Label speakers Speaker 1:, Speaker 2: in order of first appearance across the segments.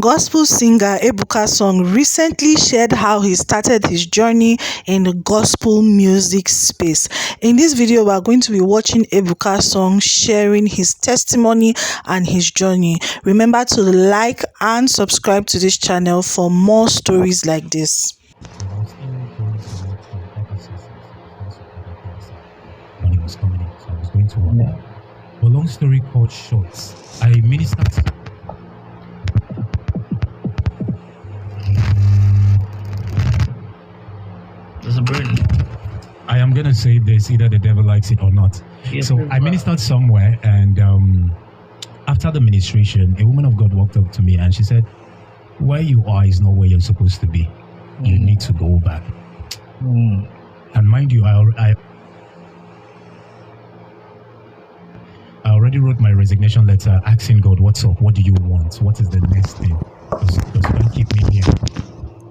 Speaker 1: Gospel singer Ebuka Song recently shared how he started his journey in the gospel music space. In this video, we are going to be watching Ebuka Song sharing his testimony and his journey. Remember to like and subscribe to this channel for more stories like this.
Speaker 2: I was still going to work from other sources because of other things money was coming in, so I was going to work. Yeah. But long story cut short, I ministered.
Speaker 3: There's a burden.
Speaker 2: I am gonna say this, either the devil likes it or not. Yes, so I ministered somewhere, and after the ministration, a woman of God walked up to me and she said, "Where you are is not where you're supposed to be. You need to go back." And mind you, I already wrote my resignation letter asking God, "What's up? What do you want? What is the next thing? Because you don't keep me here."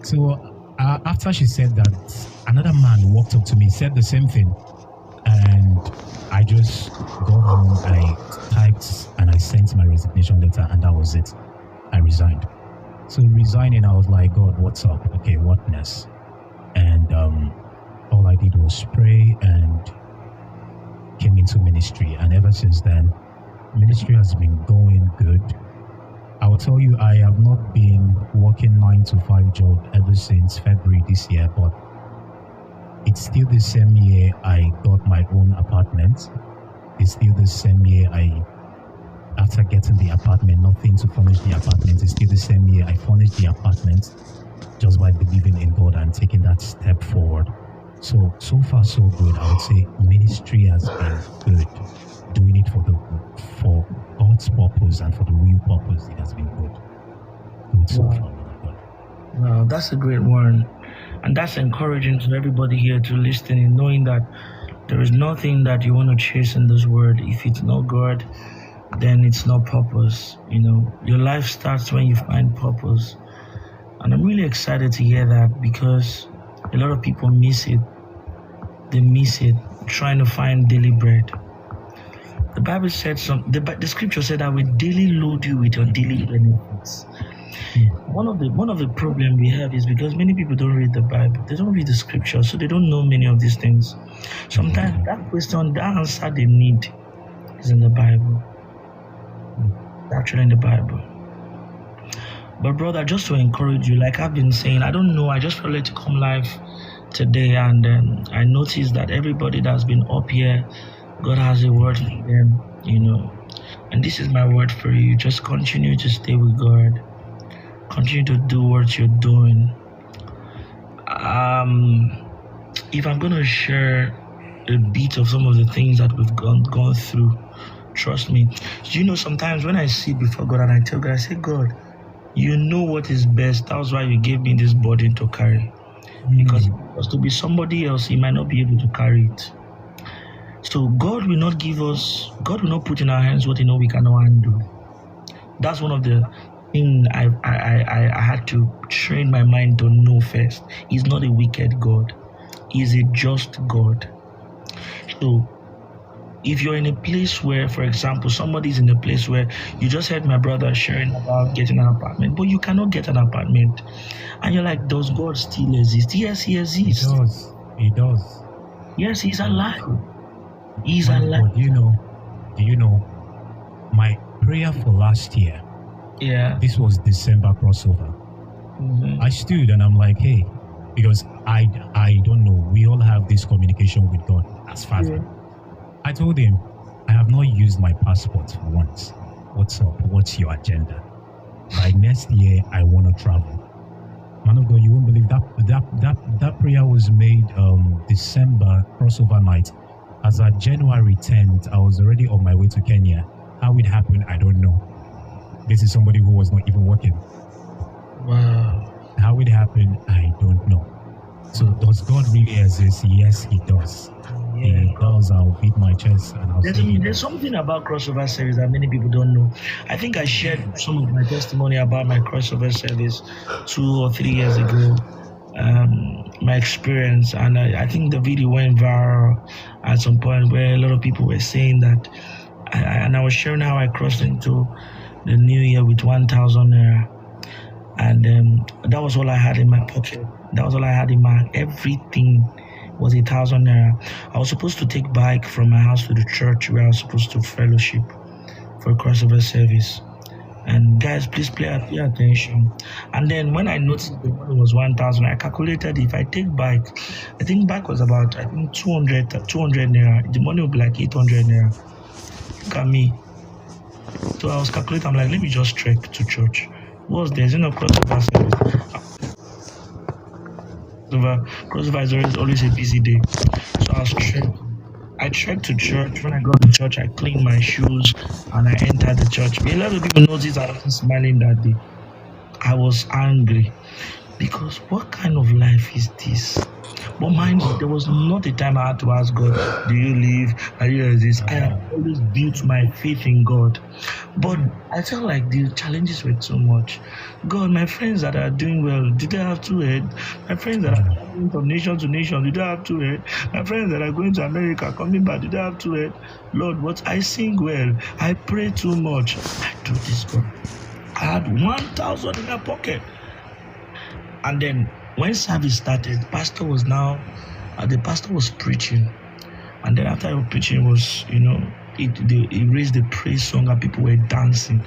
Speaker 2: So after she said that, another man walked up to me, said the same thing, and I just got home, I typed and I sent my resignation letter, and that was it. I resigned. So resigning, I was like, "God, what's up? Okay, what next?" And all I did was pray and came into ministry. And ever since then, ministry has been going good. I will tell you, I have not been working 9 to 5 job ever since February this year, but it's still the same year I got my own apartment. It's still the same year after getting the apartment, nothing to furnish the apartment. It's still the same year I furnished the apartment just by believing in God and taking that step forward. So far so good. I would say ministry has been good. Doing it for God's purpose and for the real purpose, it has been good. Good so far.
Speaker 3: Wow, that's a great one. And that's encouraging to everybody here to listen in, knowing that there is nothing that you want to chase in this world. If it's not God, then it's not purpose. You know, your life starts when you find purpose. And I'm really excited to hear that, because a lot of people miss it. They miss it trying to find daily bread. The Bible said the scripture said that we daily load you with your daily benefits. One of the problem we have is because many people don't read the Bible. They don't read the scripture, so they don't know many of these things. Sometimes that question, that answer they need is in the Bible. It's actually in the Bible. But brother, just to encourage you, like I've been saying, I don't know, I just felt like to come live today, and I noticed that everybody that's been up here, God has a word for them, you know. And this is my word for you. Just continue to stay with God. Continue to do what you're doing. If I'm going to share a bit of some of the things that we've gone through, trust me. You know, sometimes when I sit before God and I tell God, I say, "God, you know what is best. That's why you gave me this burden to carry." Because if it was to be somebody else, he might not be able to carry it. So God will not put in our hands what we cannot handle. That's one of the things I had to train my mind to know first. He's not a wicked God. He's a just God. So if you're in a place where, for example, somebody's in a place where you just heard my brother sharing about getting an apartment, but you cannot get an apartment, and you're like, does God still exist? Yes, he exists.
Speaker 2: He does.
Speaker 3: Yes, he's alive. He's alive.
Speaker 2: But do you know, my prayer for last year, this was December crossover. I stood and I'm like, hey, because I don't know, we all have this communication with God as Father. I told him, I have not used my passport once. What's up? What's your agenda? By next year, I want to travel. Man of God, you won't believe that prayer was made December crossover night. As at January 10th, I was already on my way to Kenya. How it happened, I don't know. This is somebody who was not even working.
Speaker 3: Wow.
Speaker 2: How it happened, I don't know. So does God really exist? Yes, he does. Yeah. He does. I'll beat my chest and
Speaker 3: there's something about crossover service that many people don't know. I think I shared some of my testimony about my crossover service 2 or 3 years ago. My experience, and I think the video went viral at some point where a lot of people were saying that, and I was sharing how I crossed into the new year with 1,000 naira. And that was all I had in my pocket. That was all I had in my everything was 1,000 naira. I was supposed to take bike from my house to the church where I was supposed to fellowship for a crossover service. And guys, please pay attention. And then when I noticed the money was 1,000, I calculated if I take bike, I think bike was about 200 naira. The money would be like 800 naira. Look at me. So I was calculating. I'm like, let me just trek to church. There's no crossover service. Crossover is always a busy day. So I trekked to church. When I got to church, I cleaned my shoes and I entered the church. A lot of people noticed I wasn't smiling that day. I was angry because what kind of life is this? But mind you, there was not a time I had to ask God, do you live? Are you exist? I have always built my faith in God. But I felt like the challenges were too much. God, my friends that are doing well, do they have two heads? My friends that are going from nation to nation, do they have two heads? My friends that are going to America, coming back, do they have two heads? Lord, what I sing well, I pray too much. I do this, God. I had 1,000 in my pocket. And then when service started, the pastor was preaching. And then after he was preaching, he raised the praise song and people were dancing.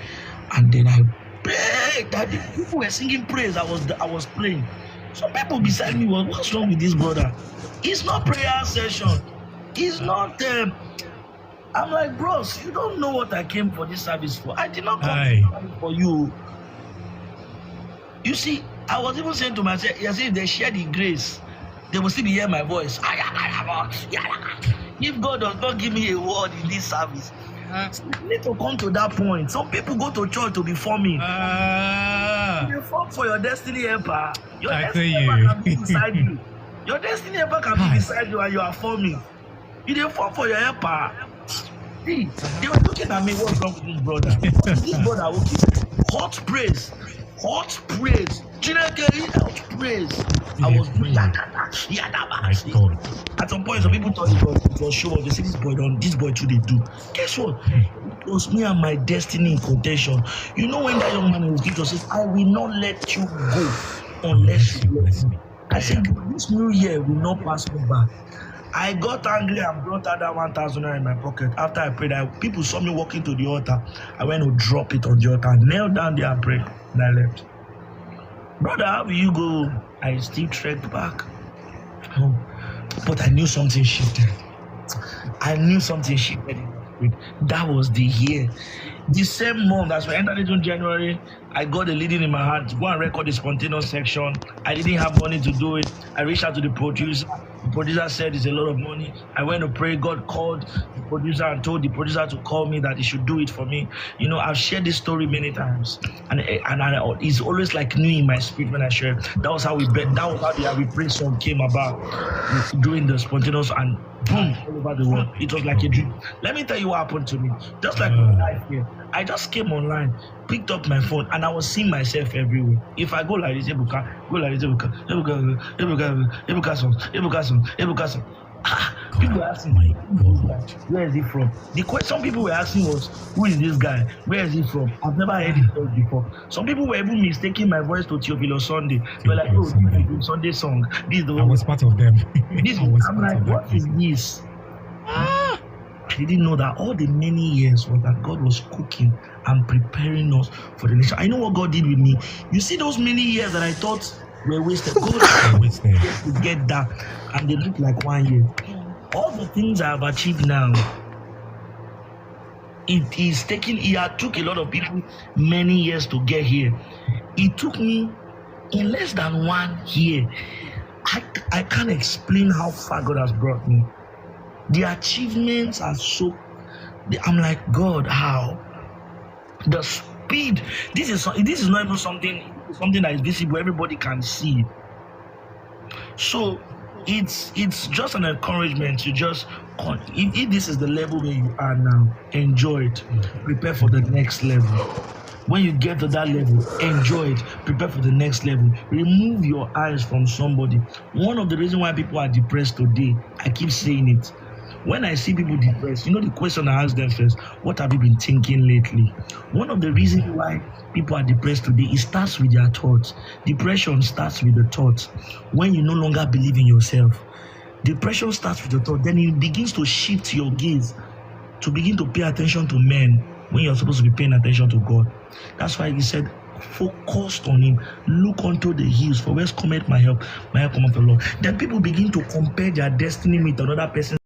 Speaker 3: And then I begged that the people were singing praise. I was praying. Some people beside me was, what's wrong with this brother? It's not prayer session. It's not I'm like, bros, you don't know what I came for this service for. I did not come for you. You see, I was even saying to myself, if they share the grace, they will still be hearing my voice. If God does not give me a word in this service, you need to come to that point. Some people go to church to be forming. You form for your destiny helper. Your destiny helper can be beside you. Your destiny helper can be beside you and you are forming. You didn't form for your helper. See, they were looking at me, what's wrong with this brother? This brother, hot praise. Hot praise. Hot praise. I was doing at some point, some people thought it was show. They say this boy too they do. Guess what? It was me and my destiny in contention. You know when that young man was given says, I will not let you go unless you bless me. I said, this new year will not pass me by. I got angry and brought out that 1,000 in my pocket. After I prayed, people saw me walking to the altar. I went to drop it on the altar, knelt down there and prayed, and I left. Brother, how will you go? I still trekked back. But I knew something shifted. That was the year. The same month as we entered into January, I got a leading in my heart to go and record the spontaneous section. I didn't have money to do it. I reached out to the producer. The producer said it's a lot of money. I went to pray. God called the producer and told the producer to call me that he should do it for me. You know, I've shared this story many times, and it's always like new in my spirit when I share. That was how That was how the praise song came about, doing the spontaneous, and boom, all over the world. It was like a dream. Let me tell you what happened to me. Just like my life here, I just came online, picked up my phone, and I was seeing myself everywhere. If I go like this, Ebuka, go like this, Ebuka songs. People were asking, where is he from? Some people were asking was, who is this guy? Where is he from? I've never heard his voice before. Some people were even mistaking my voice to Teofilo Sunday. They were like, oh, this is Sunday song. This is the one.
Speaker 2: I was part of them.
Speaker 3: I'm like, what is this? I didn't know that all the many years was that God was cooking and preparing us for the nation. I know what God did with me. You see those many years that I thought were wasted. God wasted to get that, and they look like 1 year. All the things I have achieved now, it took a lot of people many years to get here. It took me in less than 1 year. I can't explain how far God has brought me. The achievements are I'm like, God, how? The speed. This is not even something that is visible, everybody can see. So it's just an encouragement to just, if this is the level where you are now, enjoy it. Prepare for the next level. When you get to that level, enjoy it. Prepare for the next level. Remove your eyes from somebody. One of the reasons why people are depressed today, I keep saying it. When I see people depressed, the question I ask them first, what have you been thinking lately? One of the reasons why people are depressed today, it starts with their thoughts. Depression starts with the thoughts. When you no longer believe in yourself, depression starts with your thought. Then it begins to shift your gaze to begin to pay attention to men when you're supposed to be paying attention to God. That's why he said, focus on him, look unto the hills, for whence cometh my help cometh from the Lord. Then people begin to compare their destiny with another person.